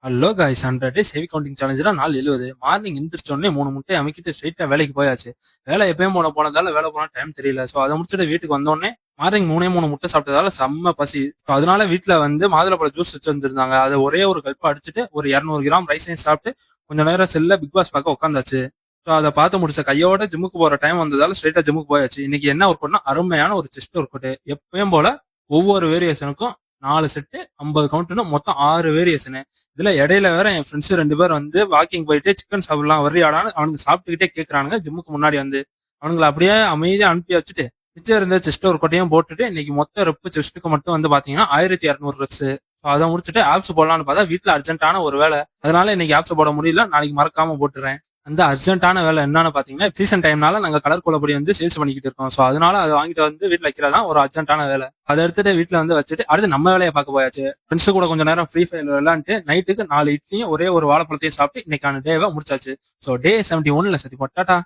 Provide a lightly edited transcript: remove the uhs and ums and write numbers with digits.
Hello guys, 100 days heavy counting சேலஞ்சுல நாள் 70. Morning எந்திரிச்ச உடனே 3 முட்டையை அமைக்கிட்டு ஸ்ட்ரைட்டா வேலைக்கு போயாச்சு. வேலை எப்பயும் போனதால வேலை போன டைம் தெரியல. ஸோ அதை முடிச்சுட்டு வீட்டுக்கு வந்தோடனே மார்னிங் 3 முட்டை சாப்பிட்டதால செம்ம பசி. ஸோ அதனால வீட்டுல மாதுளப்பழ ஜூஸ் வச்சு வந்திருந்தாங்க. அதை ஒரே ஒரு கல்ப்பா அடிச்சுட்டு ஒரு 200 கிராம் ரைஸையும் சாப்பிட்டு கொஞ்ச நேரம் செல்ல பிக் பாஸ் பார்க்க உட்காந்தாச்சு. ஸோ அதை பார்த்து முடிச்ச கையோட ஜிம்முக்கு போற டைம் வந்ததால ஸ்ட்ரைட்டா ஜிம்முக்கு போயாச்சு. இன்னைக்கு என்ன ஒர்க் அவுட்னா அருமையான ஒரு செஸ்ட் ஒர்க் அவுட். எப்பயும் போல ஒவ்வொரு வேரியேஷனுக்கும் 4 செட்டு 50 கவுண்ட்னு மொத்தம் 6 வேரியேஷனு. இதுல இடையில வேற என் ஃப்ரெண்ட்ஸ் 2 பேர் வாக்கிங் போயிட்டு சிக்கன் சாப்பிடலாம் வர்றியாடான்னு அவனுக்கு சாப்பிட்டுக்கிட்டே கேட்கறானுங்க. ஜிம்முக்கு முன்னாடி அவனுங்களை அப்படியே அமைதியா அனுப்பி வச்சுட்டு மிச்சம் இருந்த செஸ்ட் ஒரு கொட்டையும் போட்டுட்டு இன்னைக்கு மொத்த ரெப்பு செஸ்ட்டுக்கு மட்டும் பாத்தீங்கன்னா 1200 ரெப்ஸ். அதை முடிச்சுட்டு ஆப்ஸ் போடலாம்னு பார்த்தா வீட்டுல அர்ஜென்ட்டான ஒரு வேலை, அதனால இன்னைக்கு ஆப்ஸ் போட முடியல. நாளைக்கு மறக்காம போட்டுறேன். அந்த அர்ஜென்ட்டான வேலை என்னன்னு பாத்தீங்கன்னா, சீசன் டைம்னால நாங்க கலர் கோலப்பொடி சேல்ஸ் பண்ணிக்கிட்டு இருக்கோம். சோ அதனால அதை வாங்கிட்டு வீட்டுல வைக்கிறதா ஒரு அர்ஜென்ட்டான வேலை. அதை எடுத்துட்டு வீட்டுல வச்சுட்டு அடுத்து நம்ம வேலையை பார்க்க போயாச்சு. ஃப்ரெண்ட்ஸ் கூட கொஞ்சம் நேரம் ஃப்ரீ ஃபயர் விளையாண்டு நைட்டுக்கு 4 இட்லியும் ஒரே ஒரு வாழைப்பழத்தையும் சாப்பிட்டு இன்னைக்கான டேவை முடிச்சாச்சு. சோ டே 71 சரி, டாடா.